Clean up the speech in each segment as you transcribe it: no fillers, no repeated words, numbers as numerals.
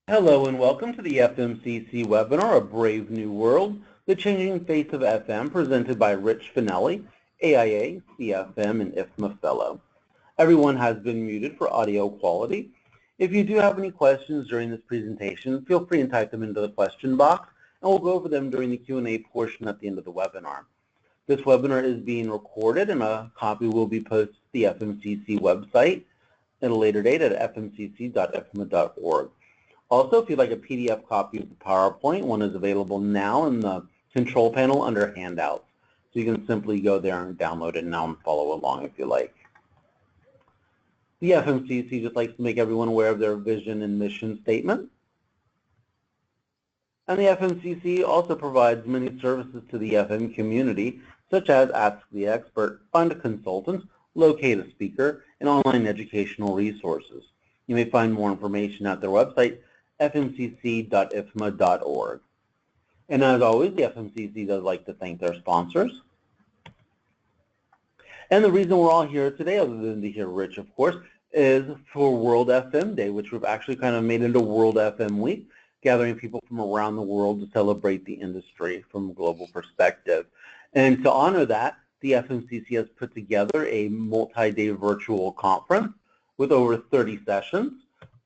Hello and welcome to the FMCC webinar, A Brave New World, the Changing Face of FM, presented by Rich Fanelli, AIA, CFM, and IFMA Fellow. Everyone has been muted for audio quality. If you do have any questions during this presentation, feel free and type them into the question box, and we'll go over them during the Q&A portion at the end of the webinar. This webinar is being recorded, and a copy will be posted to the FMCC website at a later date at fmcc.ifma.org. Also, if you'd like a PDF copy of the PowerPoint, one is available now in the control panel under Handouts. So you can simply go there and download it now and follow along if you like. The FMCC just likes to make everyone aware of their vision and mission statement. And the FMCC also provides many services to the FM community, such as Ask the Expert, Find a Consultant, Locate a Speaker, and online educational resources. You may find more information at their website, fmcc.ifma.org. And as always, the FMCC does like to thank their sponsors. And the reason we're all here today, other than to hear Rich, of course, is for World FM Day, which we've actually kind of made into World FM Week, gathering people from around the world to celebrate the industry from a global perspective. And to honor that, the FMCC has put together a multi-day virtual conference with over 30 sessions.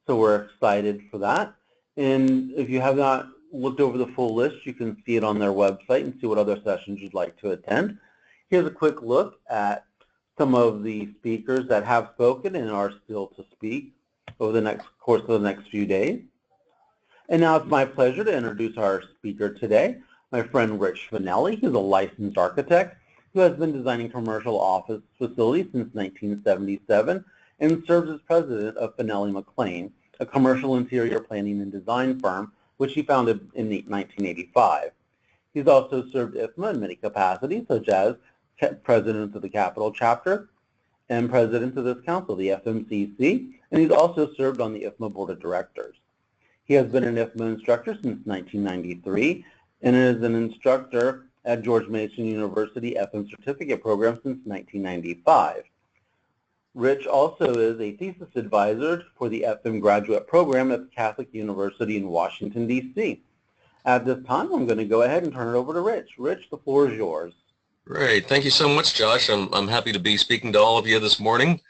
So we're excited for that. And if you have not looked over the full list, you can see it on their website and see what other sessions you'd like to attend. Here's a quick look at some of the speakers that have spoken and are still to speak over the course of the next few days. And now it's my pleasure to introduce our speaker today, my friend Rich Fanelli. He's a licensed architect who has been designing commercial office facilities since 1977 and serves as president of Fanelli McLean, a commercial interior planning and design firm, which he founded in 1985. He's also served IFMA in many capacities, such as president of the Capital Chapter and president of this council, the FMCC, and he's also served on the IFMA Board of Directors. He has been an IFMA instructor since 1993 and is an instructor at George Mason University FM Certificate Program since 1995. Rich also is a thesis advisor for the FM graduate program at Catholic University in Washington, D.C. At this time, I'm going to go ahead and turn it over to Rich. Rich, the floor is yours. Great. Thank you so much, Josh. I'm happy to be speaking to all of you this morning.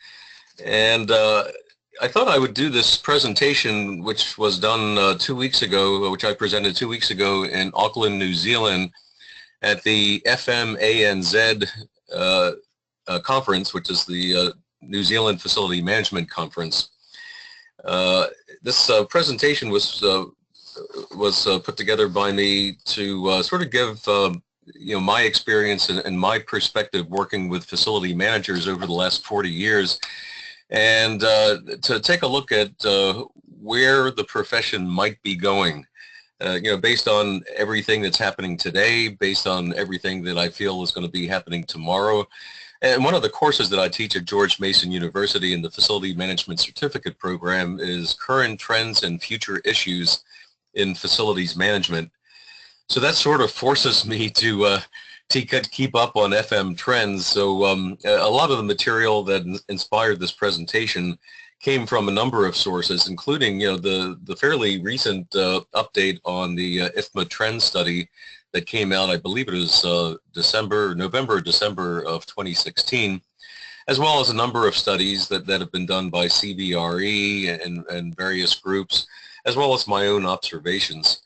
And I thought I would do this presentation, which was done 2 weeks ago, which I presented 2 weeks ago in Auckland, New Zealand, at the FMANZ conference, which is the New Zealand Facility Management Conference. This presentation was put together by me to sort of give my experience and my perspective working with facility managers over the last 40 years, and to take a look at where the profession might be going. Based on everything that's happening today, based on everything that I feel is going to be happening tomorrow. And one of the courses that I teach at George Mason University in the Facility Management Certificate Program is Current Trends and Future Issues in Facilities Management. So that sort of forces me to keep up on FM trends. So a lot of the material that inspired this presentation came from a number of sources, including the fairly recent update on the IFMA trend study that came out, I believe it was November, December of 2016, as well as a number of studies that have been done by CBRE and various groups, as well as my own observations.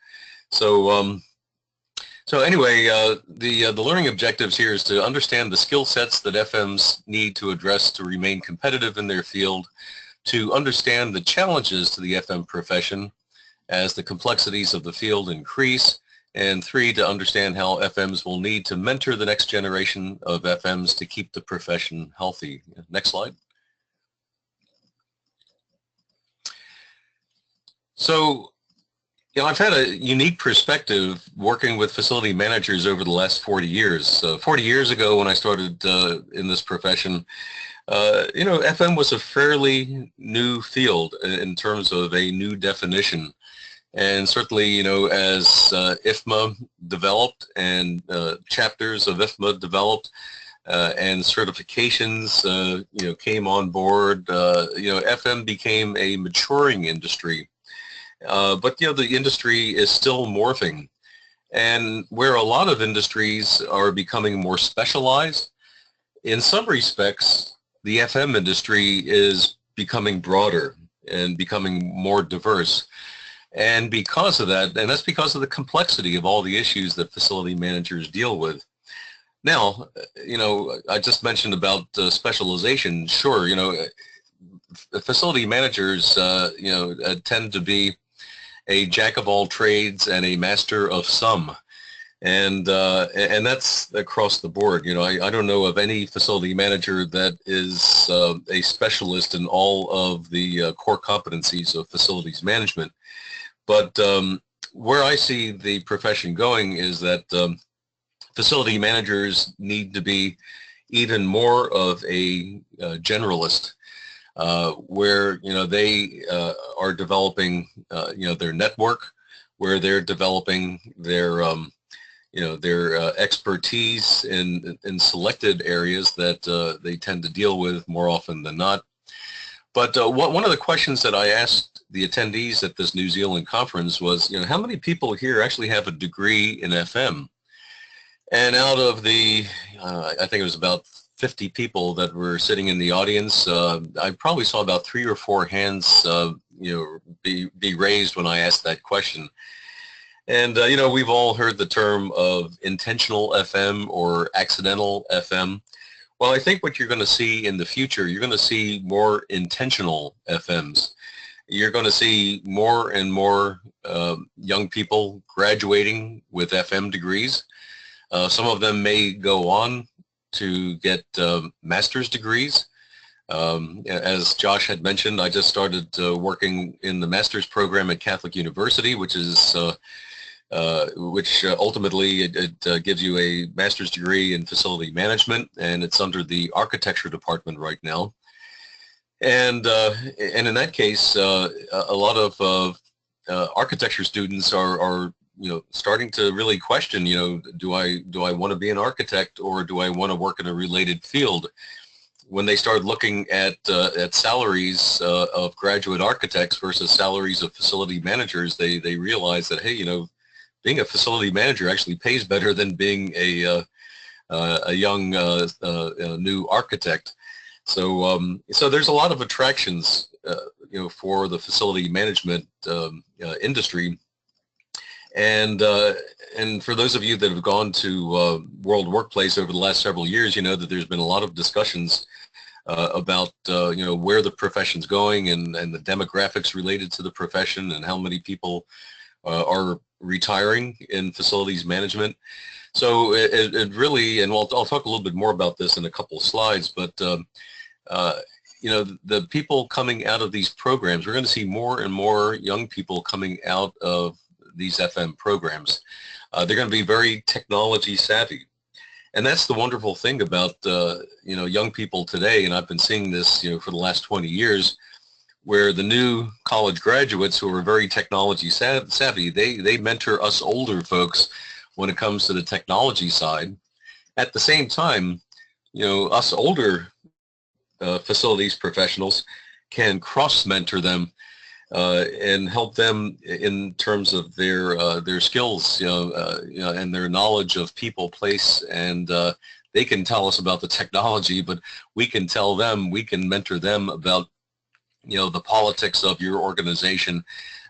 So anyway, the learning objectives here is to understand the skill sets that FMs need to address to remain competitive in their field, to understand the challenges to the FM profession as the complexities of the field increase, and 3, to understand how FMs will need to mentor the next generation of FMs to keep the profession healthy. Next slide. So, I've had a unique perspective working with facility managers over the last 40 years. 40 years ago when I started in this profession, FM was a fairly new field in terms of a new definition. And certainly, as IFMA developed and chapters of IFMA developed and certifications, came on board, FM became a maturing industry. But the industry is still morphing, and where a lot of industries are becoming more specialized, in some respects, the FM industry is becoming broader and becoming more diverse. And because of that, and that's because of the complexity of all the issues that facility managers deal with. Now, I just mentioned about specialization. Sure, facility managers, tend to be a jack of all trades and a master of some. And that's across the board. I don't know of any facility manager that is a specialist in all of the core competencies of facilities management. But where I see the profession going is that facility managers need to be even more of a generalist, where they are developing their network, where they're developing their expertise in selected areas that they tend to deal with more often than not. But one of the questions that I asked the attendees at this New Zealand conference was, how many people here actually have a degree in FM? And out of the, I think it was about 50 people that were sitting in the audience, I probably saw about 3 or 4 hands, be raised when I asked that question. And, we've all heard the term of intentional FM or accidental FM. Well, I think what you're going to see in the future, you're going to see more intentional FMs. You're going to see more and more young people graduating with FM degrees. Some of them may go on to get master's degrees. As Josh had mentioned, I just started working in the master's program at Catholic University, which ultimately it gives you a master's degree in facility management, and it's under the architecture department right now. And in that case, a lot of architecture students are starting to really question, do I want to be an architect, or do I want to work in a related field? When they start looking at salaries of graduate architects versus salaries of facility managers, they realize that, hey, being a facility manager actually pays better than being a young new architect. So there's a lot of attractions, for the facility management industry. And for those of you that have gone to World Workplace over the last several years, you know that there's been a lot of discussions about where the profession's going and the demographics related to the profession and how many people are retiring in facilities management. So it really, and I'll talk a little bit more about this in a couple of slides, but the people coming out of these programs, we're going to see more and more young people coming out of these FM programs. They're going to be very technology savvy. And that's the wonderful thing about young people today, and I've been seeing this for the last 20 years, where the new college graduates who are very technology savvy, they mentor us older folks when it comes to the technology side. At the same time, us older facilities professionals can cross-mentor them and help them in terms of their skills, and their knowledge of people, place, and they can tell us about the technology, but we can tell them, we can mentor them about the politics of your organization,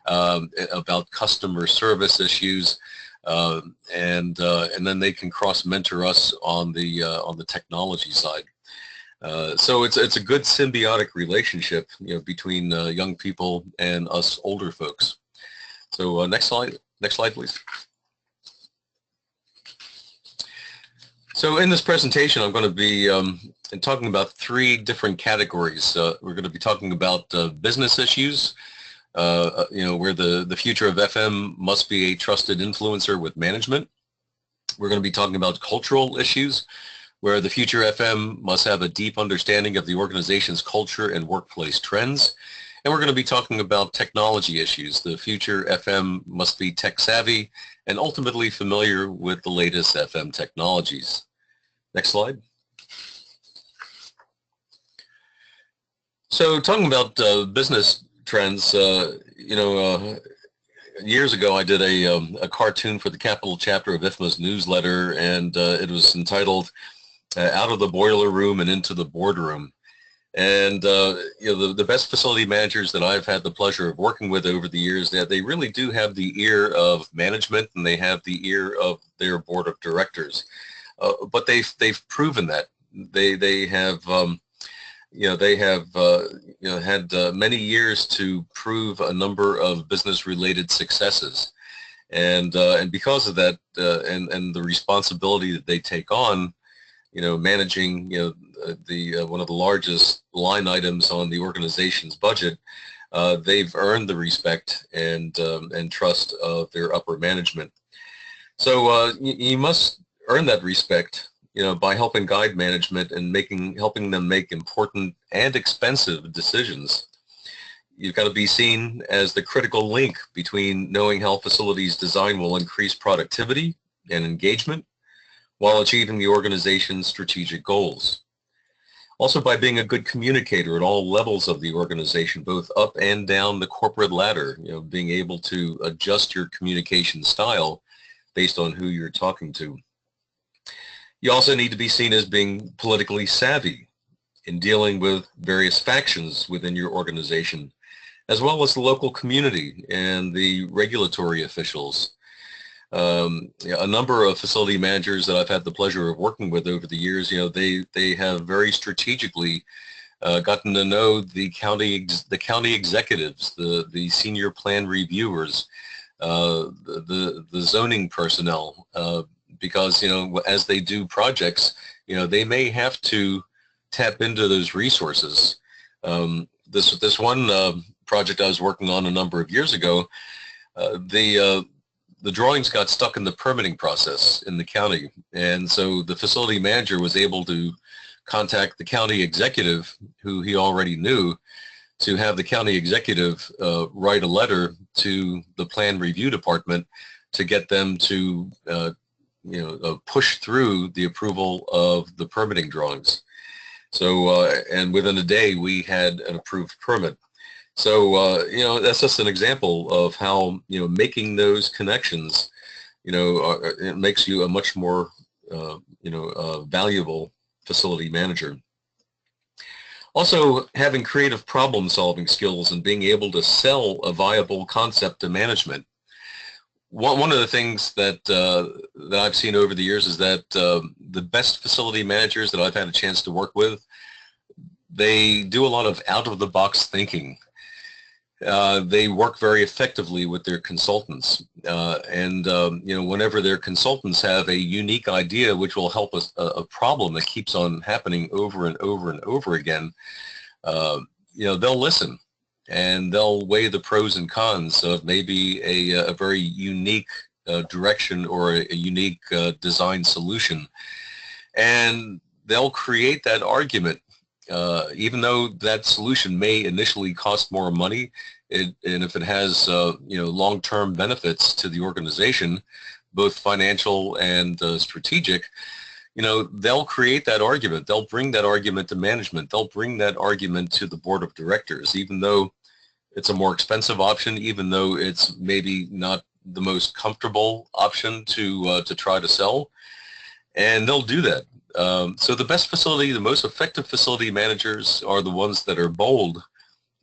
about customer service issues, and then they can cross-mentor us on the technology side. So it's a good symbiotic relationship, between young people and us older folks. So next slide, please. So in this presentation, I'm going to be talking about 3 different categories. We're going to be talking about business issues, where the future of FM must be a trusted influencer with management. We're going to be talking about cultural issues, where the future FM must have a deep understanding of the organization's culture and workplace trends. And we're going to be talking about technology issues. The future FM must be tech savvy and ultimately familiar with the latest FM technologies. Next slide. So talking about business trends, years ago I did a cartoon for the Capital chapter of IFMA's newsletter, and it was entitled Out of the Boiler Room and Into the Boardroom. And the best facility managers that I've had the pleasure of working with over the years, that they really do have the ear of management, and they have the ear of their board of directors. But they've proven that they have had many years to prove a number of business-related successes, and because of that, and the responsibility that they take on, managing one of the largest line items on the organization's budget, they've earned the respect and trust of their upper management. So you must earn that respect, by helping guide management and helping them make important and expensive decisions. You've got to be seen as the critical link between knowing how facilities design will increase productivity and engagement while achieving the organization's strategic goals. Also, by being a good communicator at all levels of the organization, both up and down the corporate ladder, being able to adjust your communication style based on who you're talking to. You also need to be seen as being politically savvy in dealing with various factions within your organization, as well as the local community and the regulatory officials. A number of facility managers that I've had the pleasure of working with over the years, they have very strategically gotten to know the county executives, the senior plan reviewers, the zoning personnel, because as they do projects, they may have to tap into those resources. This one project I was working on a number of years ago, the drawings got stuck in the permitting process in the county, and so the facility manager was able to contact the county executive, who he already knew, to have the county executive write a letter to the plan review department to get them to push through the approval of the permitting drawings. So and within a day we had an approved permit. So that's just an example of how making those connections, it makes you a much more valuable facility manager. Also, having creative problem-solving skills and being able to sell a viable concept to management. One of the things that I've seen over the years is that the best facility managers that I've had a chance to work with, they do a lot of out-of-the-box thinking. They work very effectively with their consultants, and whenever their consultants have a unique idea which will help a problem that keeps on happening over and over and over again, they'll listen and they'll weigh the pros and cons of maybe a very unique direction or a unique design solution, and they'll create that argument. Even though that solution may initially cost more money, and if it has long-term benefits to the organization, both financial and strategic, they'll create that argument. They'll bring that argument to management. They'll bring that argument to the board of directors, even though it's a more expensive option, even though it's maybe not the most comfortable option to try to sell, and they'll do that. So the best facility, the most effective facility managers are the ones that are bold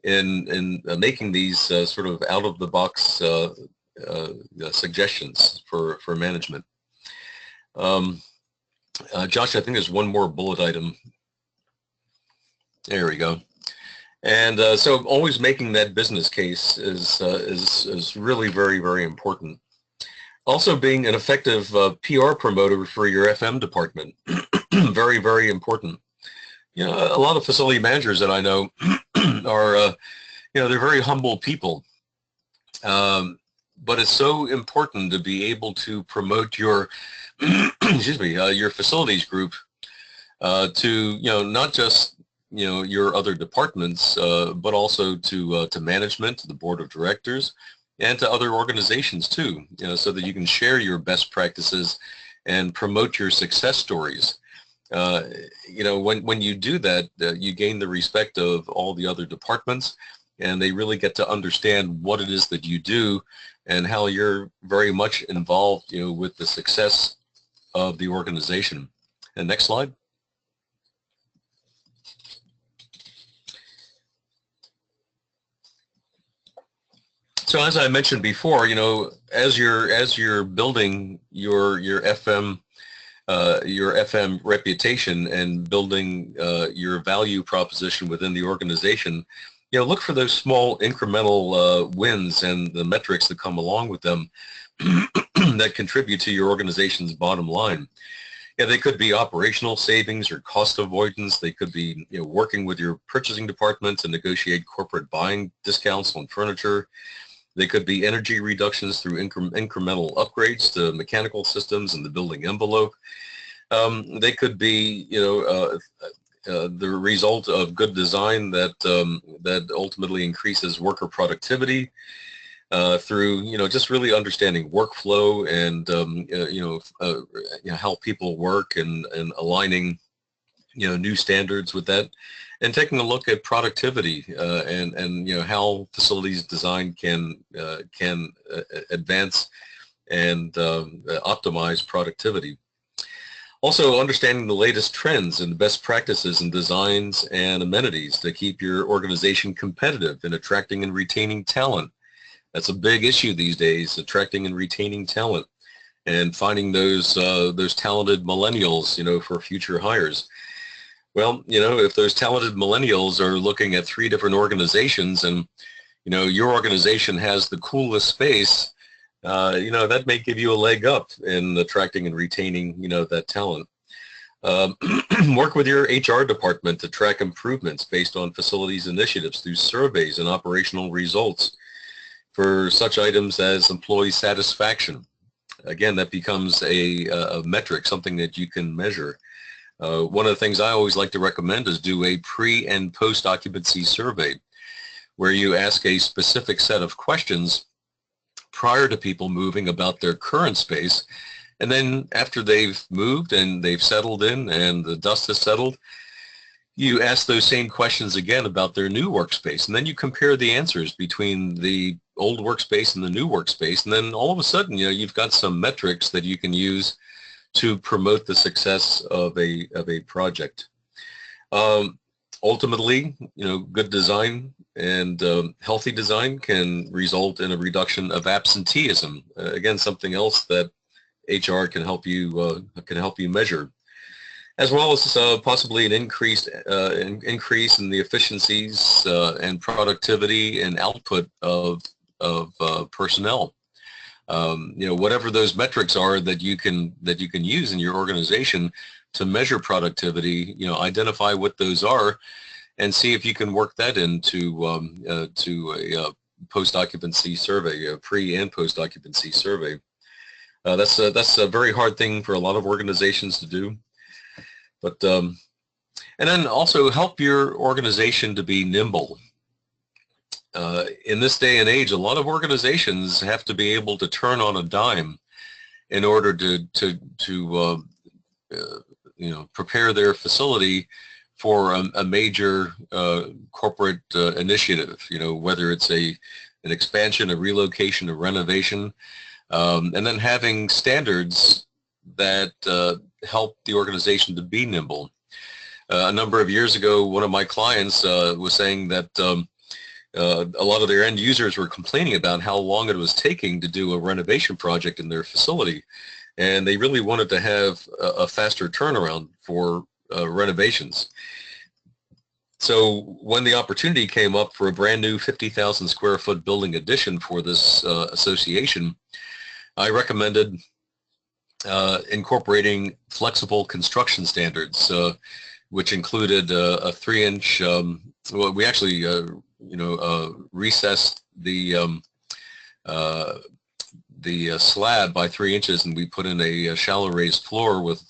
in making these sort of out-of-the-box suggestions for management. Josh, I think there's one more bullet item. There we go. And so always making that business case is really very, very important. Also being an effective PR promoter for your FM department, very, very important. A lot of facility managers that I know are, they're very humble people. But it's so important to be able to promote your, excuse me, your facilities group to, not just, your other departments, but also to management, to the board of directors, and to other organizations too, so that you can share your best practices and promote your success stories. When you do that, you gain the respect of all the other departments, and they really get to understand what it is that you do and how you're very much involved, with the success of the organization. And next slide. So as I mentioned before, as you're building your FM reputation and building your value proposition within the organization, look for those small incremental wins and the metrics that come along with them that contribute to your organization's bottom line. Yeah, they could be operational savings or cost avoidance. They could be working with your purchasing department to negotiate corporate buying discounts on furniture. They could be energy reductions through incremental upgrades to mechanical systems in the building envelope. They could be, the result of good design that ultimately increases worker productivity through, just really understanding workflow and, how people work and aligning, new standards with that, and taking a look at productivity and how facilities design can advance and optimize productivity. Also, understanding the latest trends and best practices in designs and amenities to keep your organization competitive in attracting and retaining talent. That's a big issue these days, attracting and retaining talent and finding those talented millennials, for future hires. Well, if those talented millennials are looking at 3 different organizations and, your organization has the coolest space, that may give you a leg up in attracting and retaining, that talent. Work with your HR department to track improvements based on facilities initiatives through surveys and operational results for such items as employee satisfaction. Again, that becomes a metric, something that you can measure. One of the things I always like to recommend is do a pre and post occupancy survey where you ask a specific set of questions prior to people moving about their current space, and then after they've moved and they've settled in and the dust has settled, you ask those same questions again about their new workspace, and then you compare the answers between the old workspace and the new workspace, and then all of a sudden, you've got some metrics that you can use to promote the success of a project. Ultimately, good design and healthy design can result in a reduction of absenteeism. Again, something else that HR can help you measure, as well as possibly an increase in the efficiencies and productivity and output of personnel. Whatever those metrics are that you can use in your organization to measure productivity, identify what those are, and see if you can work that into a post-occupancy survey, a pre and post-occupancy survey. That's a very hard thing for a lot of organizations to do, but and then also help your organization to be nimble. In this day and age, a lot of organizations have to be able to turn on a dime in order to prepare their facility for a major corporate initiative. Whether it's an expansion, a relocation, a renovation, and then having standards that help the organization to be nimble. A number of years ago, one of my clients was saying that a lot of their end users were complaining about how long it was taking to do a renovation project in their facility, and they really wanted to have a faster turnaround for renovations. So when the opportunity came up for a brand new 50,000 square foot building addition for this association, I recommended incorporating flexible construction standards, which included a 3-inch, well, we actually recessed the slab by 3 inches, and we put in a shallow raised floor with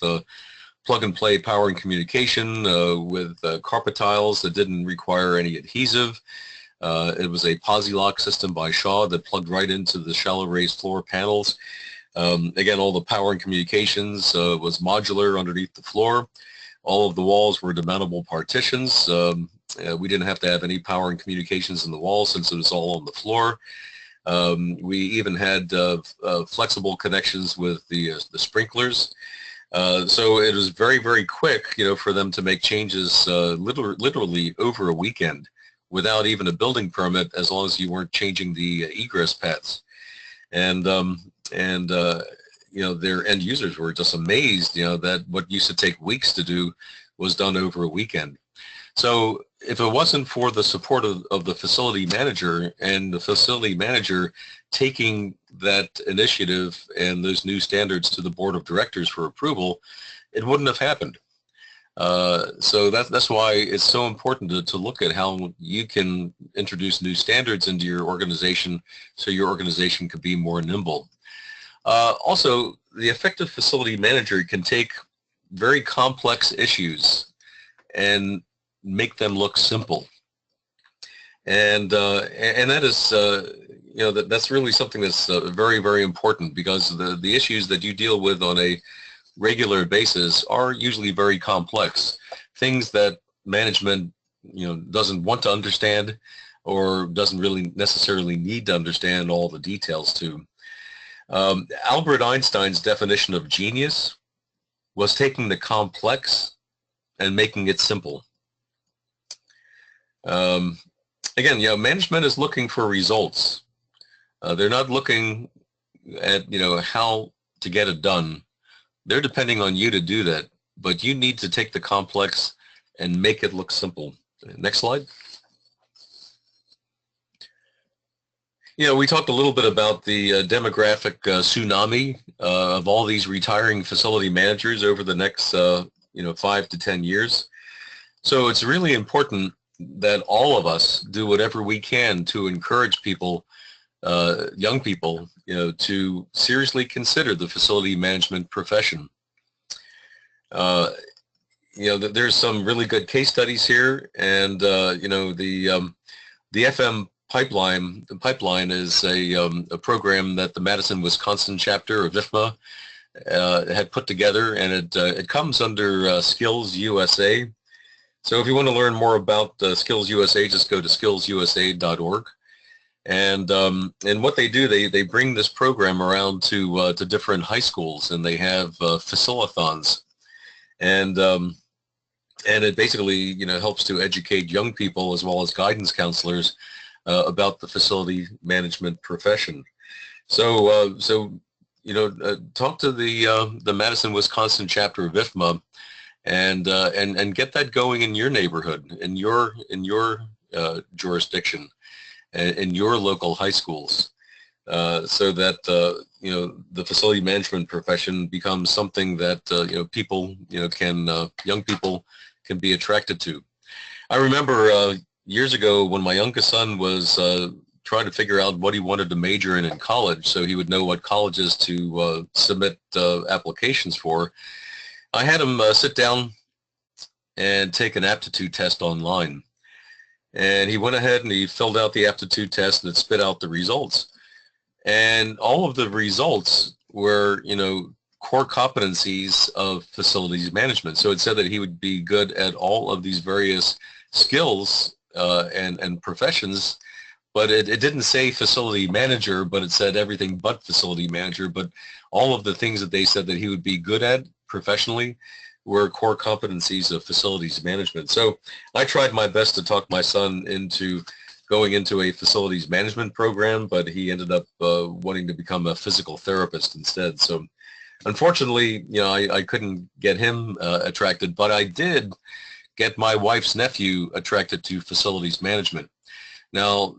plug and play power and communication with carpet tiles that didn't require any adhesive. It was a posi-lock system by Shaw that plugged right into the shallow raised floor panels. Again, all the power and communications was modular underneath the floor. All of the walls were demountable partitions. We didn't have to have any power and communications in the wall since it was all on the floor. We even had flexible connections with the sprinklers. So it was very, very quick, for them to make changes literally over a weekend without even a building permit, as long as you weren't changing the egress paths. And their end users were just amazed, that what used to take weeks to do was done over a weekend. So if it wasn't for the support of the facility manager, and the facility manager taking that initiative and those new standards to the board of directors for approval, it wouldn't have happened. So that's why it's so important to look at how you can introduce new standards into your organization so your organization could be more nimble. Also, the effective facility manager can take very complex issues and make them look simple. And that is, that's really something that's very, very important, because the issues that you deal with on a regular basis are usually very complex, things that management doesn't want to understand, or doesn't really necessarily need to understand all the details to. Albert Einstein's definition of genius was taking the complex and making it simple. Again, management is looking for results. They're not looking at how to get it done. They're depending on you to do that, but you need to take the complex and make it look simple. Next slide. We talked a little bit about the demographic tsunami of all these retiring facility managers over the next 5 to 10 years. So it's really important that all of us do whatever we can to encourage people, young people, to seriously consider the facility management profession. There's some really good case studies here, and the FM pipeline is a program that the Madison, Wisconsin chapter of IFMA had put together, and it comes under Skills USA. So if you want to learn more about Skills USA, just go to skillsusa.org. And what they do, they bring this program around to different high schools, and they have facilathons, and it basically helps to educate young people as well as guidance counselors about the facility management profession. So talk to the Madison, Wisconsin chapter of IFMA, and get that going in your neighborhood, in your jurisdiction, in your local high schools, so that the facility management profession becomes something that people young people can be attracted to. I remember years ago when my youngest son was trying to figure out what he wanted to major in college, so he would know what colleges to submit applications for. I had him sit down and take an aptitude test online. And he went ahead and he filled out the aptitude test, and it spit out the results. And all of the results were, core competencies of facilities management. So it said that he would be good at all of these various skills and professions, but it didn't say facility manager, but it said everything but facility manager. But all of the things that they said that he would be good at professionally were core competencies of facilities management. So I tried my best to talk my son into going into a facilities management program, but he ended up wanting to become a physical therapist instead. So unfortunately, I couldn't get him attracted, but I did get my wife's nephew attracted to facilities management. Now,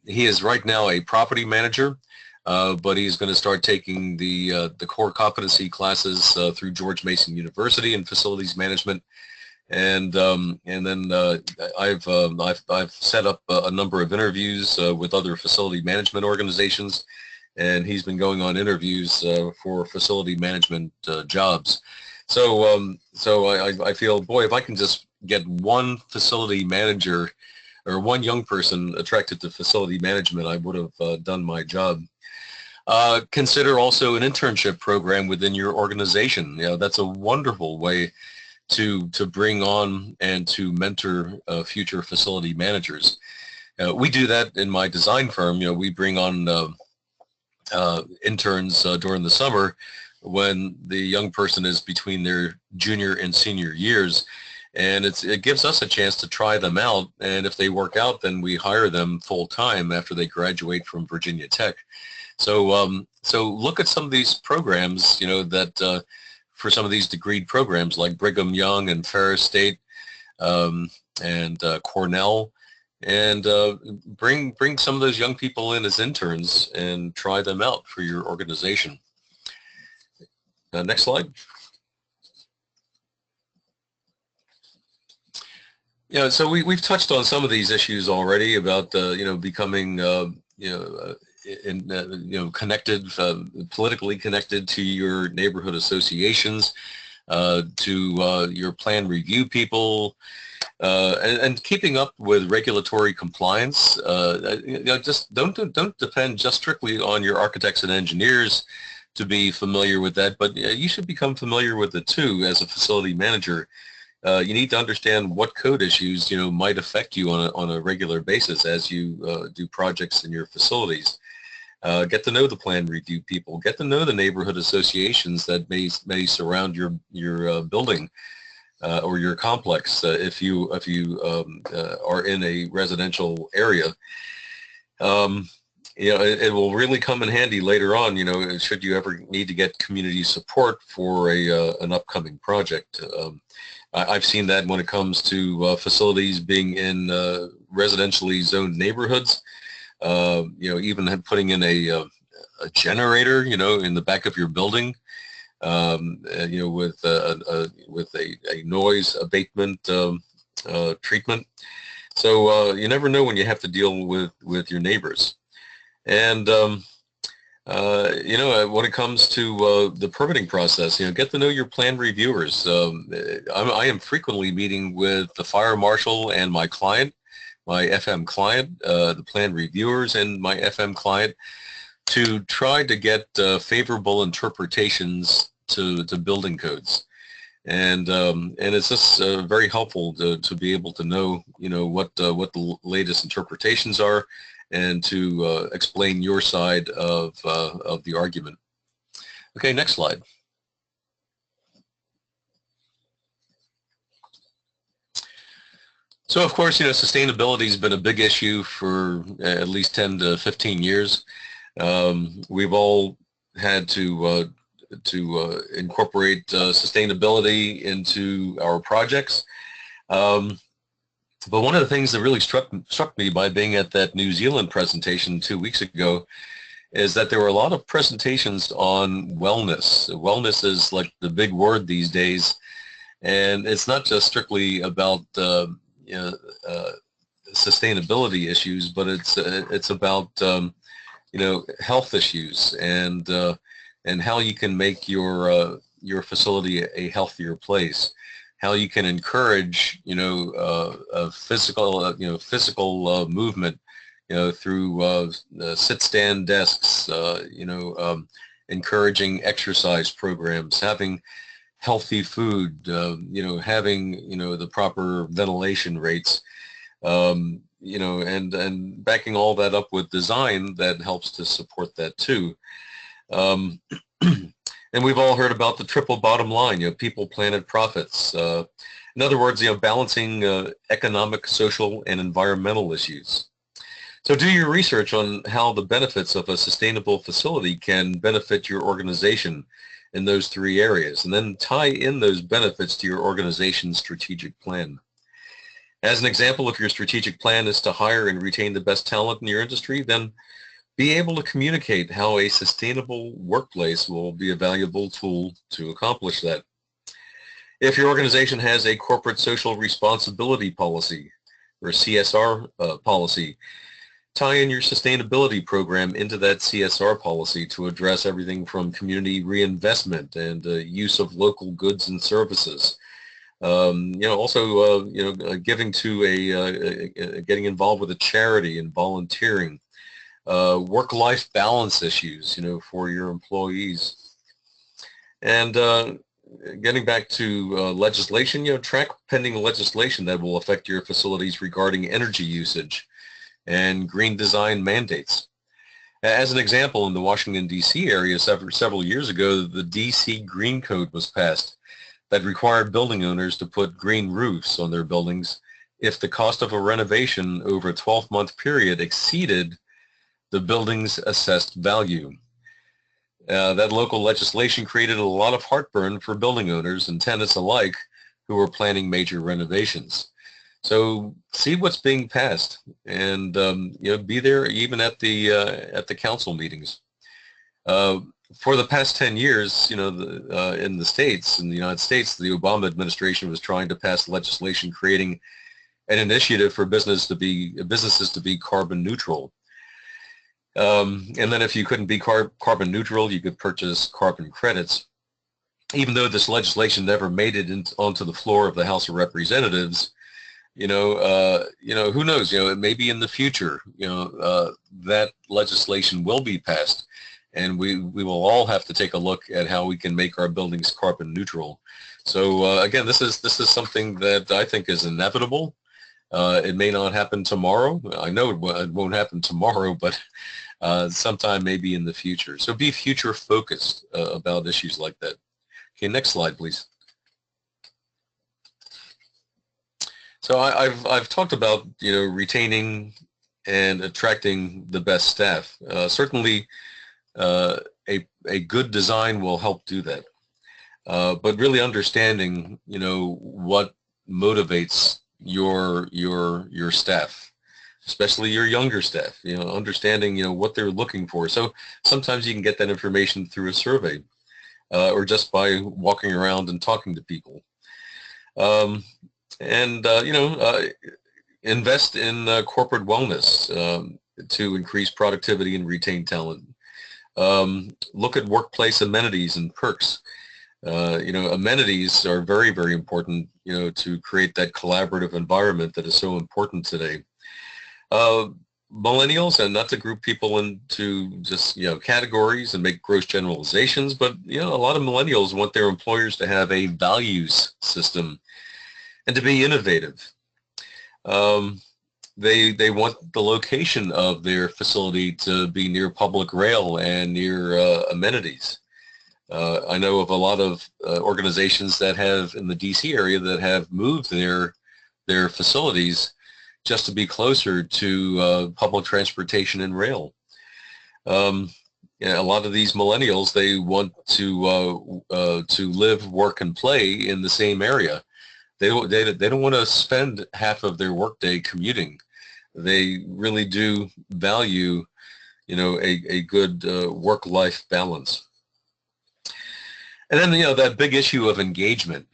he is right now a property manager, but he's going to start taking the core competency classes through George Mason University in facilities management, and then I've set up a number of interviews with other facility management organizations, and he's been going on interviews for facility management jobs. So I feel, boy, if I can just get one facility manager or one young person attracted to facility management, I would have done my job. Consider also an internship program within your organization. That's a wonderful way to bring on and to mentor future facility managers. We do that in my design firm. We bring on interns during the summer when the young person is between their junior and senior years, and it gives us a chance to try them out, and if they work out, then we hire them full-time after they graduate from Virginia Tech. So so look at some of these programs, that for some of these degreed programs like Brigham Young and Ferris State and Cornell, and bring some of those young people in as interns and try them out for your organization. Next slide. Yeah, so we've touched on some of these issues already about becoming connected, politically connected to your neighborhood associations, to your plan review people, and keeping up with regulatory compliance. Just don't depend just strictly on your architects and engineers to be familiar with that, but you should become familiar with it too as a facility manager. You need to understand what code issues might affect you on a regular basis as you do projects in your facilities. Get to know the plan review people. Get to know the neighborhood associations that may surround your building or your complex if you are in a residential area. It will really come in handy later on, should you ever need to get community support for an upcoming project. I've seen that when it comes to facilities being in residentially zoned neighborhoods. Even putting in a generator, in the back of your building, with a noise abatement treatment. So you never know when you have to deal with your neighbors. And when it comes to the permitting process, get to know your plan reviewers. I am frequently meeting with the fire marshal and my client, my FM client, the plan reviewers, and my FM client, to try to get favorable interpretations to building codes. And it's just very helpful to be able to know, what the latest interpretations are, and to explain your side of the argument. Okay, next slide. So of course, sustainability has been a big issue for at least 10 to 15 years. We've all had to incorporate sustainability into our projects. But one of the things that really struck me by being at that New Zealand presentation 2 weeks ago is that there were a lot of presentations on wellness. Wellness is like the big word these days, and it's not just strictly about sustainability issues, but it's about health issues and how you can make your facility a healthier place. How you can encourage, physical movement, through sit-stand desks, encouraging exercise programs, having healthy food, having, the proper ventilation rates, and backing all that up with design that helps to support that too. And we've all heard about the triple bottom line, people, planet, profits. In other words, balancing economic, social, and environmental issues. So do your research on how the benefits of a sustainable facility can benefit your organization in those three areas, and then tie in those benefits to your organization's strategic plan. As an example, if your strategic plan is to hire and retain the best talent in your industry, then be able to communicate how a sustainable workplace will be a valuable tool to accomplish that. If your organization has a corporate social responsibility policy or CSR policy, tie in your sustainability program into that CSR policy to address everything from community reinvestment and use of local goods and services. Also, giving to getting involved with a charity and volunteering. Work-life balance issues, for your employees. And getting back to legislation, track pending legislation that will affect your facilities regarding energy usage and green design mandates. As an example, in the Washington, D.C. area several years ago, the D.C. Green Code was passed that required building owners to put green roofs on their buildings if the cost of a renovation over a 12-month period exceeded the building's assessed value. That local legislation created a lot of heartburn for building owners and tenants alike who were planning major renovations. So see what's being passed, and be there even at the council meetings. For the past 10 years, in the United States, the Obama administration was trying to pass legislation creating an initiative for businesses to be carbon neutral. And then if you couldn't be carbon neutral, you could purchase carbon credits. Even though this legislation never made it onto the floor of the House of Representatives, who knows? Maybe in the future, that legislation will be passed, and we will all have to take a look at how we can make our buildings carbon neutral. So again, this is something that I think is inevitable. It may not happen tomorrow. I know it won't happen tomorrow, but sometime maybe in the future. So be future focused about issues like that. Okay, next slide, please. So I've talked about retaining and attracting the best staff. Certainly, a good design will help do that. But really understanding what motivates your staff, especially your younger staff. Understanding what they're looking for. So sometimes you can get that information through a survey, or just by walking around and talking to people. Invest in corporate wellness to increase productivity and retain talent. Look at workplace amenities and perks. Amenities are very, very important, to create that collaborative environment that is so important today. Millennials, and not to group people into just, categories and make gross generalizations, but, a lot of millennials want their employers to have a values system and to be innovative. They want the location of their facility to be near public rail and near amenities. I know of a lot of organizations that have in the DC area that have moved their facilities just to be closer to public transportation and rail. A lot of these millennials, they want to live, work, and play in the same area. They don't want to spend half of their workday commuting. They really do value, a good work-life balance. And then, that big issue of engagement,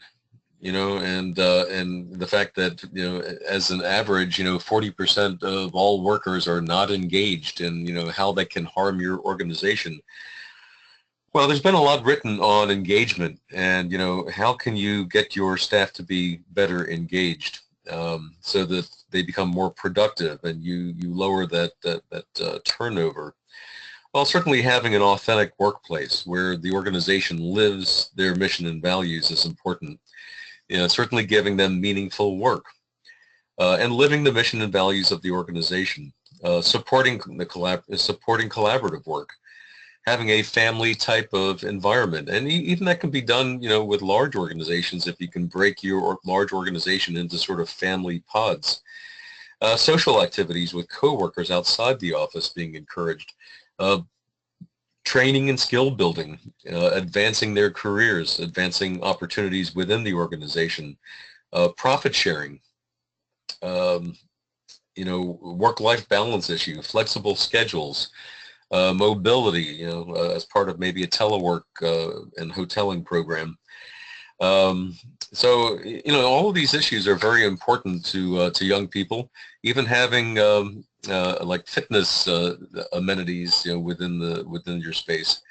and the fact that, as an average, 40% of all workers are not engaged, and, how that can harm your organization. Well, there's been a lot written on engagement, and, how can you get your staff to be better engaged, so that they become more productive and you lower that turnover. Well, certainly having an authentic workplace where the organization lives their mission and values is important. Certainly giving them meaningful work, and living the mission and values of the organization, supporting collaborative work, having a family type of environment, and even that can be done, with large organizations if you can break your large organization into sort of family pods. Social activities with coworkers outside the office being encouraged. Training and skill building, advancing their careers, advancing opportunities within the organization, profit sharing, work-life balance issue, flexible schedules, mobility, as part of maybe a telework and hoteling program. So, all of these issues are very important to young people. Even having like fitness amenities, within your space.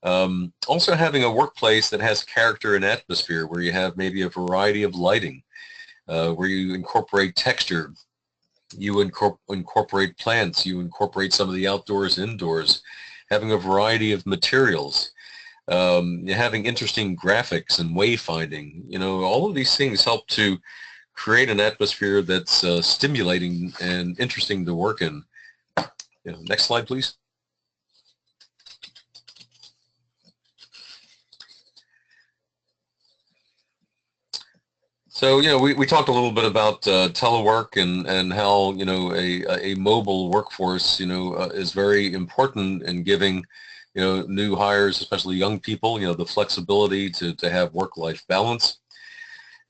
Also having a workplace that has character and atmosphere, where you have maybe a variety of lighting, where you incorporate texture, you incorporate plants, you incorporate some of the outdoors, indoors, having a variety of materials. having interesting graphics and wayfinding. All of these things help to create an atmosphere that's stimulating and interesting to work in. Next slide, please. So, we talked a little bit about telework and how, a mobile workforce, is very important in giving, new hires, especially young people, the flexibility to have work-life balance.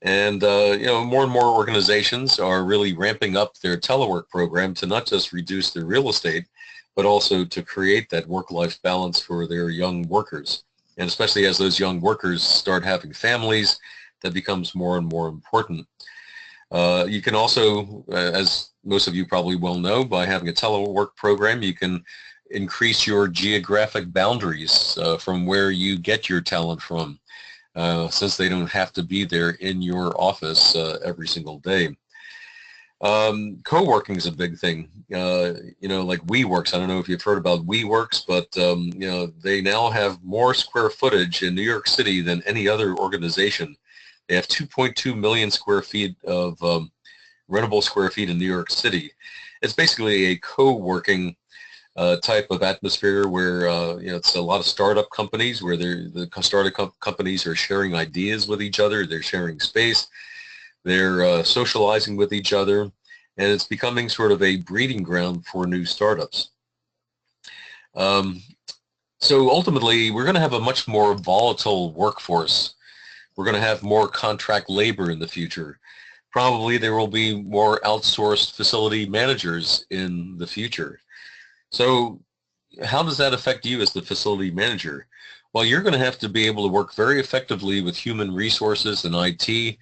And, more and more organizations are really ramping up their telework program to not just reduce their real estate, but also to create that work-life balance for their young workers. And especially as those young workers start having families, that becomes more and more important. You can also, as most of you probably well know, by having a telework program, you can increase your geographic boundaries from where you get your talent from, since they don't have to be there in your office every single day. Co-working is a big thing, like WeWorks. I don't know if you've heard about WeWorks, but they now have more square footage in New York City than any other organization. They have 2.2 million square feet of rentable square feet in New York City. It's basically a co-working type of atmosphere where it's a lot of startup companies where the startup companies are sharing ideas with each other. They're sharing space. They're socializing with each other, and it's becoming sort of a breeding ground for new startups. So ultimately, we're going to have a much more volatile workforce. We're going to have more contract labor in the future. Probably there will be more outsourced facility managers in the future. So how does that affect you as the facility manager? Well, you're going to have to be able to work very effectively with human resources and IT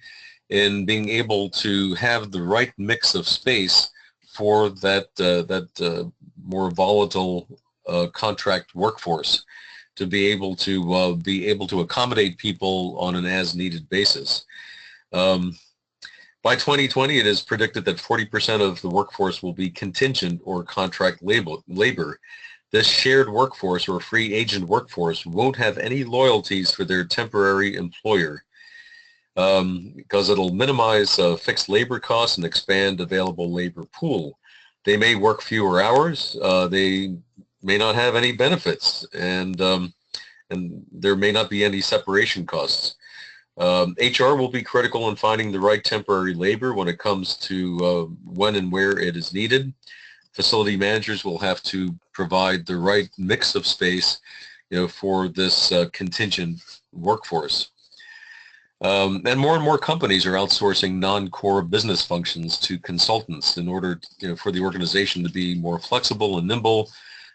in being able to have the right mix of space for that more volatile contract workforce, to be able to accommodate people on an as-needed basis. By 2020, it is predicted that 40% of the workforce will be contingent or contract labor. This shared workforce or free agent workforce won't have any loyalties for their temporary employer, because it'll minimize fixed labor costs and expand available labor pool. They may work fewer hours. They may not have any benefits, and there may not be any separation costs. HR will be critical in finding the right temporary labor when it comes to when and where it is needed. Facility managers will have to provide the right mix of space, for this contingent workforce. And more companies are outsourcing non-core business functions to consultants in order, for the organization to be more flexible and nimble,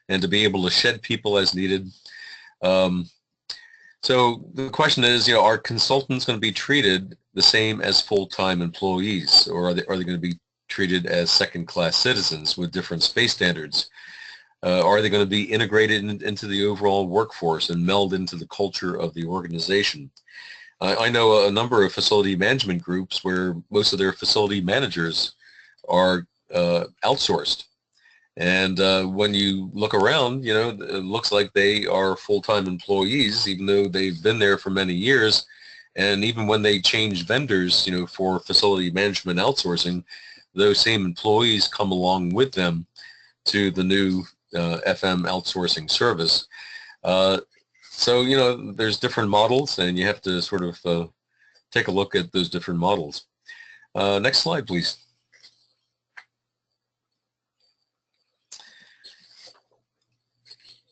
and to be able to shed people as needed. So the question is, are consultants going to be treated the same as full-time employees, or are they going to be treated as second-class citizens with different space standards? Are they going to be integrated into the overall workforce and meld into the culture of the organization? I know a number of facility management groups where most of their facility managers are outsourced. And when you look around, it looks like they are full-time employees, even though they've been there for many years. And even when they change vendors, for facility management outsourcing, those same employees come along with them to the new FM outsourcing service. So, there's different models, and you have to sort of take a look at those different models. Next slide, please.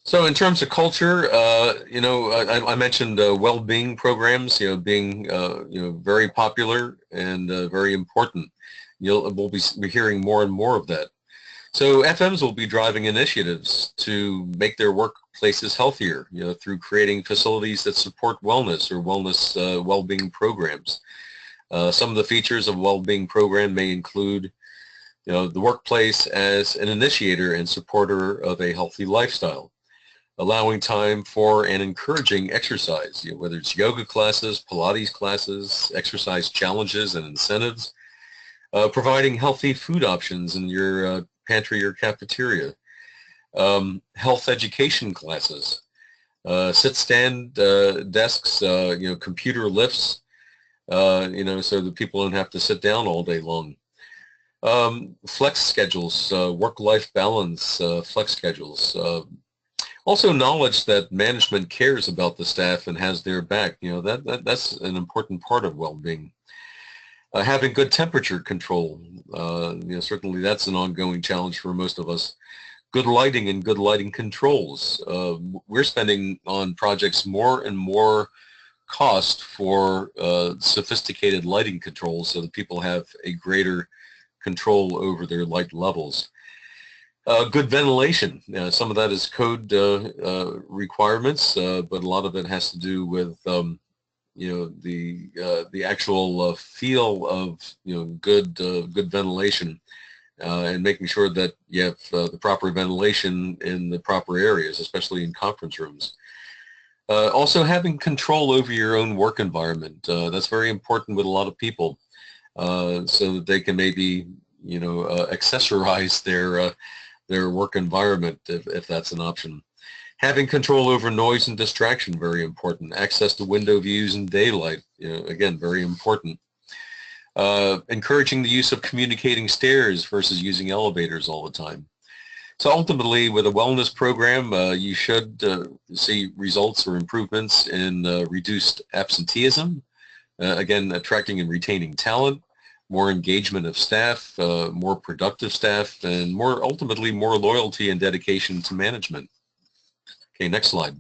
So in terms of culture, I mentioned well-being programs, being very popular and very important. We'll be hearing more and more of that. So FMs will be driving initiatives to make their workplaces healthier, through creating facilities that support wellness or well-being programs. Some of the features of well-being program may include, the workplace as an initiator and supporter of a healthy lifestyle, allowing time for and encouraging exercise, whether it's yoga classes, Pilates classes, exercise challenges and incentives, providing healthy food options in your pantry or cafeteria, health education classes, sit-stand desks, computer lifts, so that people don't have to sit down all day long. Flex schedules, work-life balance, flex schedules. Also knowledge that management cares about the staff and has their back. That's an important part of well-being. Having good temperature control, certainly that's an ongoing challenge for most of us. Good lighting and good lighting controls. We're spending on projects more and more cost for sophisticated lighting controls so that people have a greater control over their light levels. Good ventilation. Some of that is code requirements, but a lot of it has to do with the actual feel of good ventilation, and making sure that you have the proper ventilation in the proper areas, especially in conference rooms. Also having control over your own work environment. That's very important with a lot of people, so that they can maybe accessorize their work environment if that's an option. Having control over noise and distraction, very important. Access to window views and daylight, again, very important. Encouraging the use of communicating stairs versus using elevators all the time. So ultimately, with a wellness program, you should see results or improvements in reduced absenteeism, again, attracting and retaining talent, more engagement of staff, more productive staff, and ultimately more loyalty and dedication to management. Okay, next slide.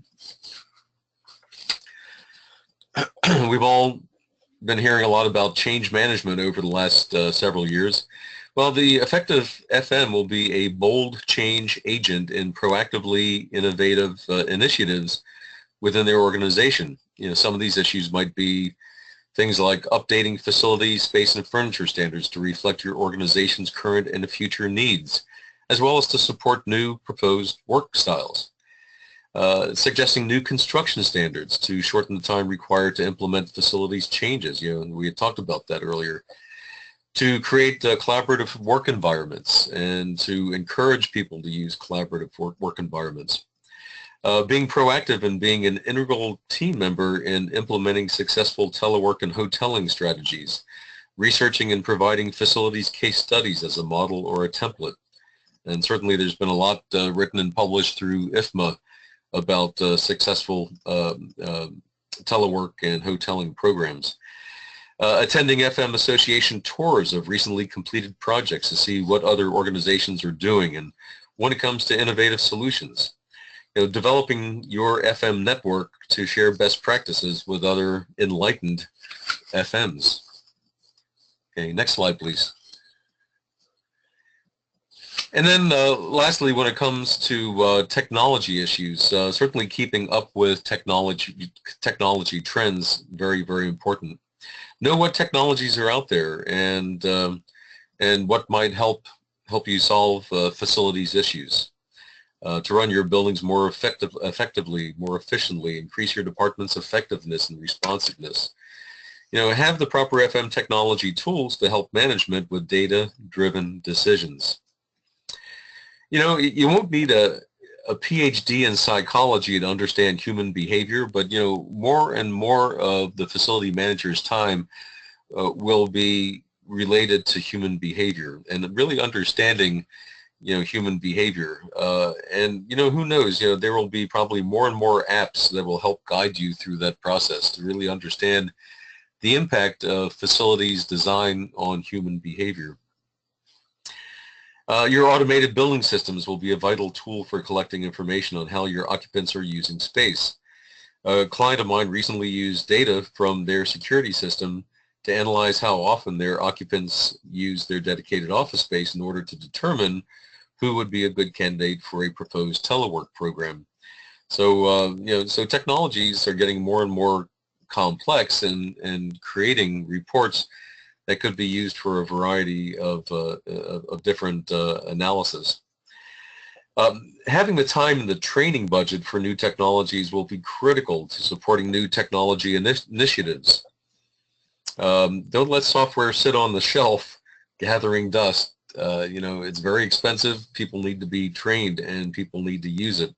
We've all been hearing a lot about change management over the last several years. Well, the effective FM will be a bold change agent in proactively innovative initiatives within their organization. Some of these issues might be things like updating facility, space, and furniture standards to reflect your organization's current and future needs, as well as to support new proposed work styles. Suggesting new construction standards to shorten the time required to implement facilities changes. And we had talked about that earlier. To create collaborative work environments and to encourage people to use collaborative work environments. Being proactive and being an integral team member in implementing successful telework and hoteling strategies. Researching and providing facilities case studies as a model or a template. And certainly there's been a lot written and published through IFMA about successful telework and hoteling programs. Attending FM Association tours of recently completed projects to see what other organizations are doing and when it comes to innovative solutions. Developing your FM network to share best practices with other enlightened FMs. Okay, next slide, please. And then lastly, when it comes to technology issues, certainly keeping up with technology trends, very, very important. Know what technologies are out there and what might help you solve facilities issues. To run your buildings more effectively, more efficiently, increase your department's effectiveness and responsiveness. Have the proper FM technology tools to help management with data-driven decisions. You won't need a PhD in psychology to understand human behavior, but more and more of the facility manager's time will be related to human behavior and really understanding human behavior. And who knows, there will be probably more and more apps that will help guide you through that process to really understand the impact of facilities design on human behavior. Your automated building systems will be a vital tool for collecting information on how your occupants are using space. A client of mine recently used data from their security system to analyze how often their occupants use their dedicated office space in order to determine who would be a good candidate for a proposed telework program. So, so technologies are getting more and more complex and creating reports that could be used for a variety of different analysis. Having the time and the training budget for new technologies will be critical to supporting new technology initiatives. Don't let software sit on the shelf gathering dust. It's very expensive. People need to be trained and people need to use it.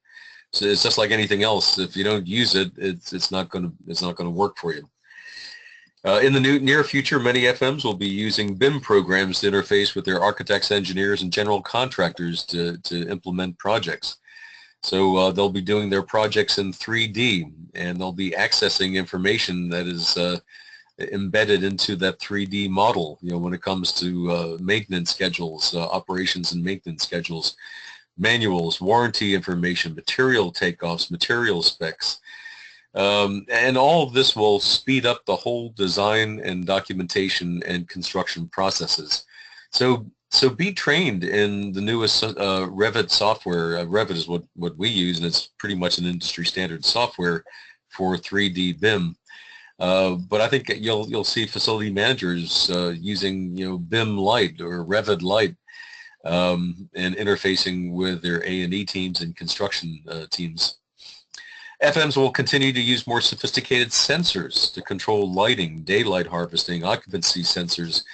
So it's just like anything else. If you don't use it, it's not going to work for you. In the near future, many FMs will be using BIM programs to interface with their architects, engineers, and general contractors to implement projects. So they'll be doing their projects in 3D, and they'll be accessing information that is embedded into that 3D model, when it comes to maintenance schedules, operations and maintenance schedules, manuals, warranty information, material takeoffs, material specs. And all of this will speed up the whole design and documentation and construction processes. So be trained in the newest Revit software. Revit is what we use, and it's pretty much an industry standard software for 3D BIM. But I think you'll see facility managers using BIM Lite or Revit Lite and interfacing with their A&E teams and construction teams. FMs will continue to use more sophisticated sensors to control lighting, daylight harvesting, occupancy sensors,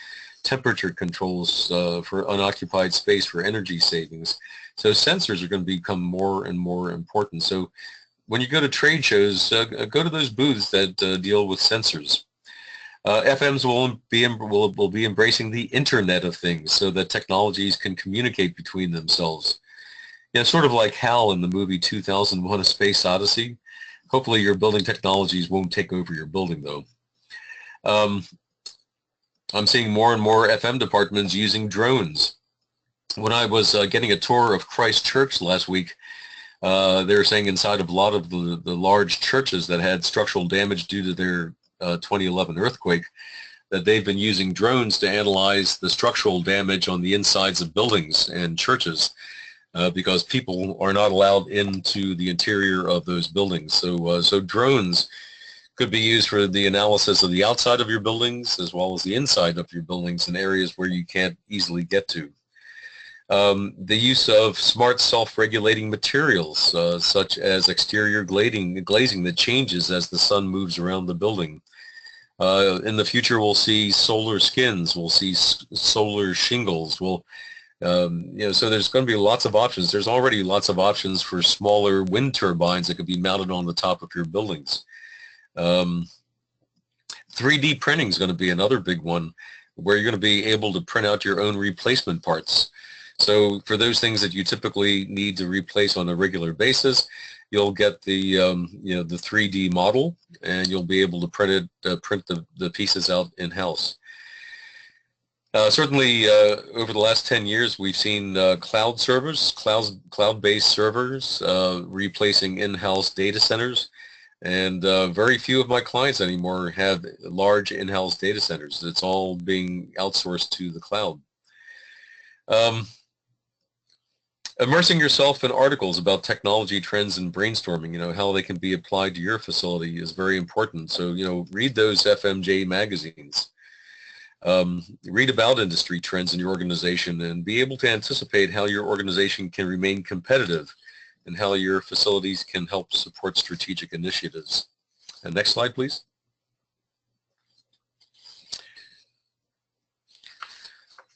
temperature controls for unoccupied space for energy savings. So sensors are going to become more and more important. So when you go to trade shows, go to those booths that deal with sensors. FMs will be embracing the Internet of Things so that technologies can communicate between themselves. Sort of like Hal in the movie 2001: A Space Odyssey. Hopefully your building technologies won't take over your building, though. I'm seeing more and more FM departments using drones. When I was getting a tour of Christ Church last week, they were saying inside of a lot of the large churches that had structural damage due to their 2011 earthquake, that they've been using drones to analyze the structural damage on the insides of buildings and churches because people are not allowed into the interior of those buildings. So drones could be used for the analysis of the outside of your buildings as well as the inside of your buildings in areas where you can't easily get to. The use of smart self-regulating materials such as exterior glazing that changes as the sun moves around the building. In the future, we'll see solar skins, we'll see solar shingles. So there's going to be lots of options. There's already lots of options for smaller wind turbines that could be mounted on the top of your buildings. 3D printing is going to be another big one, where you're going to be able to print out your own replacement parts. So for those things that you typically need to replace on a regular basis, you'll get the the 3D model, and you'll be able to print the pieces out in-house. Certainly, over the last 10 years, we've seen cloud-based servers replacing in-house data centers, and very few of my clients anymore have large in-house data centers. It's all being outsourced to the cloud. Immersing yourself in articles about technology trends and brainstorming, how they can be applied to your facility is very important. So, read those FMJ magazines. Read about industry trends in your organization and be able to anticipate how your organization can remain competitive and how your facilities can help support strategic initiatives. And next slide, please.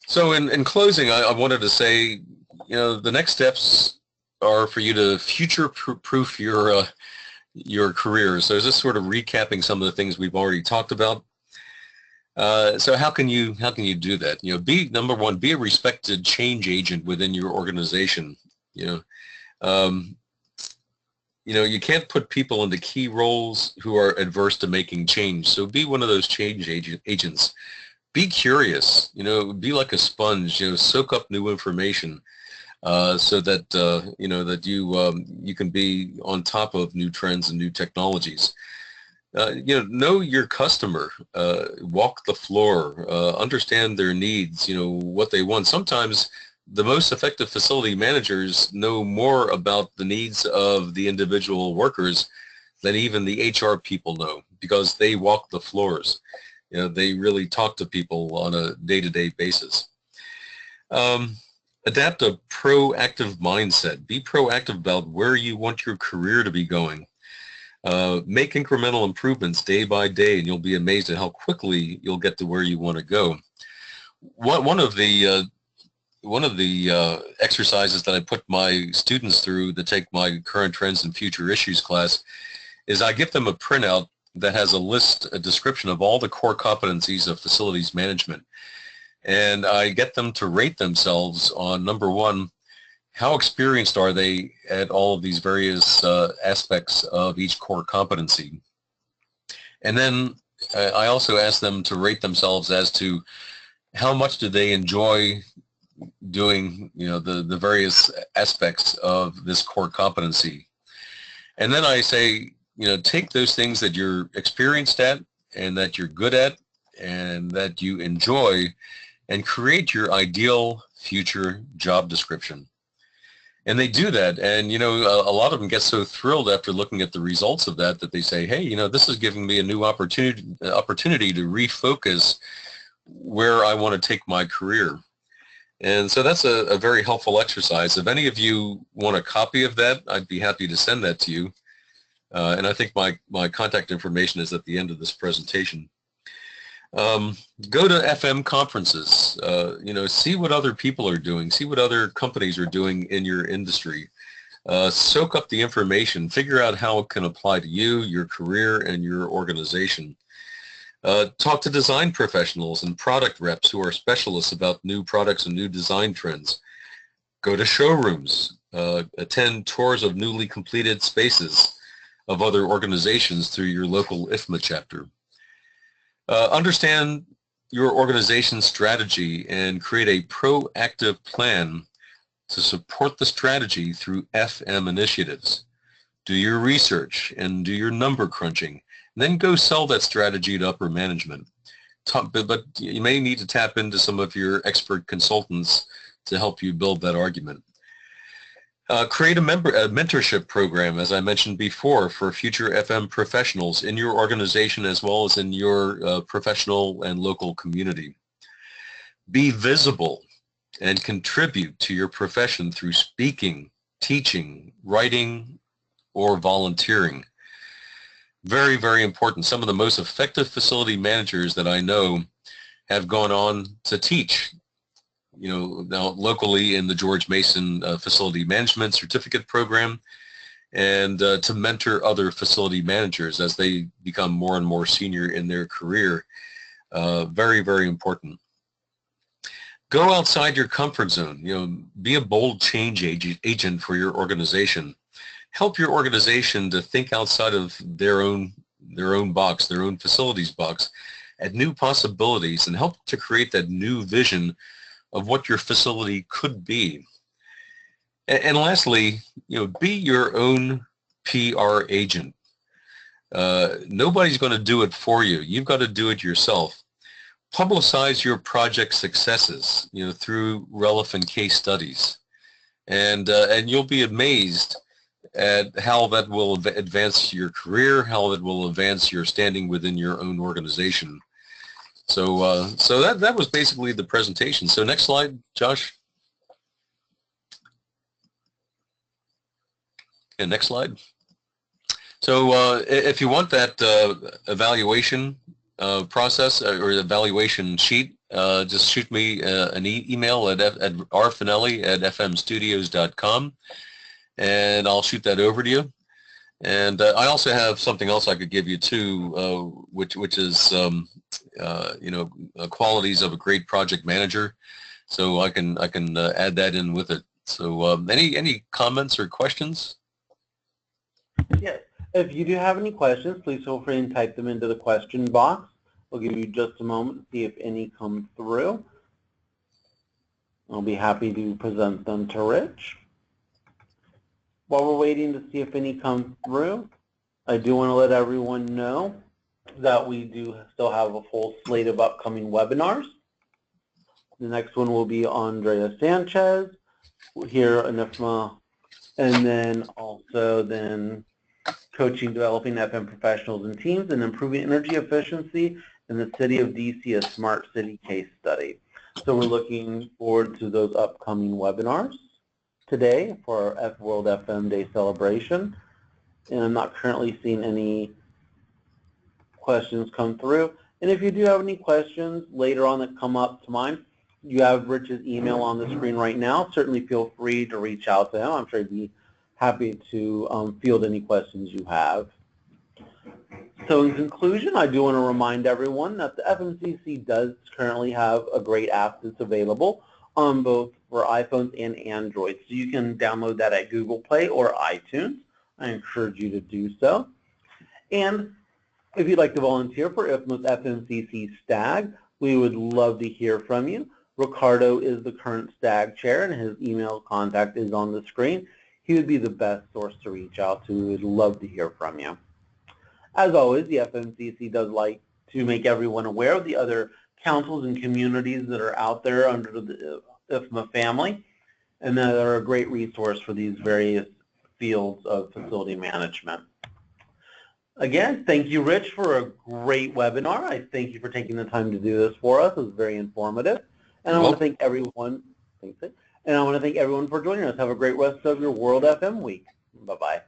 So in closing, I wanted to say, the next steps are for you to future-proof your career. So just sort of recapping some of the things we've already talked about. So how can you do that? Number one, be a respected change agent within your organization. You can't put people into key roles who are adverse to making change. So be one of those change agents. Be curious. Be like a sponge. Soak up new information. So that that you can be on top of new trends and new technologies. Know your customer, walk the floor, understand their needs, what they want. Sometimes the most effective facility managers know more about the needs of the individual workers than even the HR people know, because they walk the floors. They really talk to people on a day-to-day basis. Adapt a proactive mindset. Be proactive about where you want your career to be going. Make incremental improvements day by day, and you'll be amazed at how quickly you'll get to where you want to go. One of the exercises that I put my students through to take my current trends and future issues class is I give them a printout that has a description of all the core competencies of facilities management. And I get them to rate themselves on, number one, how experienced are they at all of these various aspects of each core competency. And then I also ask them to rate themselves as to how much do they enjoy doing, the various aspects of this core competency. And then I say, take those things that you're experienced at and that you're good at and that you enjoy and create your ideal future job description. And they do that, and a lot of them get so thrilled after looking at the results of that they say, hey, this is giving me a new opportunity to refocus where I want to take my career. And so that's a very helpful exercise. If any of you want a copy of that, I'd be happy to send that to you. And I think my contact information is at the end of this presentation. Go to FM conferences, see what other people are doing, see what other companies are doing in your industry. Soak up the information, figure out how it can apply to you, your career, and your organization. Talk to design professionals and product reps who are specialists about new products and new design trends. Go to showrooms, attend tours of newly completed spaces of other organizations through your local IFMA chapter. Understand your organization's strategy and create a proactive plan to support the strategy through FM initiatives. Do your research and do your number crunching, and then go sell that strategy to upper management. But you may need to tap into some of your expert consultants to help you build that argument. Create a mentorship program, as I mentioned before, for future FM professionals in your organization as well as in your professional and local community. Be visible and contribute to your profession through speaking, teaching, writing, or volunteering. Very, very important. Some of the most effective facility managers that I know have gone on to teach, now locally in the George Mason Facility Management Certificate Program, and to mentor other facility managers as they become more and more senior in their career. Very, very important. Go outside your comfort zone. Be a bold change agent for your organization. Help your organization to think outside of their own box, their own facilities box, at new possibilities, and help to create that new vision of what your facility could be. And lastly, be your own PR agent. Nobody's going to do it for you. You've got to do it yourself. Publicize your project successes, through relevant case studies, and you'll be amazed at how that will advance your career, how it will advance your standing within your own organization. So that was basically the presentation. So next slide, Josh. And next slide. So if you want that evaluation process or evaluation sheet, just shoot me an email at rfanelli@fmstudios.com, and I'll shoot that over to you. And I also have something else I could give you too, which is qualities of a great project manager. So I can add that in with it. So any comments or questions? Yes. If you do have any questions, please feel free and type them into the question box. We'll give you just a moment to see if any come through. I'll be happy to present them to Rich. While we're waiting to see if any come through, I do want to let everyone know that we do still have a full slate of upcoming webinars. The next one will be Andrea Sanchez here in IFMA, and then also coaching, developing FM professionals and teams, and improving energy efficiency in the city of DC, a smart city case study. So we're looking forward to those upcoming webinars today for our World FM Day celebration. And I'm not currently seeing any questions come through. And if you do have any questions later on that come up to mind, You have Rich's email on the screen right now. Certainly feel free to reach out to him. I'm sure he'd be happy to field any questions you have. So in conclusion, I do want to remind everyone that the FMCC does currently have a great app that's available on both for iPhones and Android. So you can download that at Google Play or iTunes. I encourage you to do so. And if you'd like to volunteer for IFMA's FMCC STAG, we would love to hear from you. Ricardo is the current STAG chair, and his email contact is on the screen. He would be the best source to reach out to. We would love to hear from you. As always, the FMCC does like to make everyone aware of the other councils and communities that are out there under the IFMA family, and that are a great resource for these various fields of facility management. Again, thank you, Rich, for a great webinar. I thank you for taking the time to do this for us. It was very informative. And I want to thank everyone. And I want to thank everyone for joining us. Have a great rest of your World FM week. Bye-bye.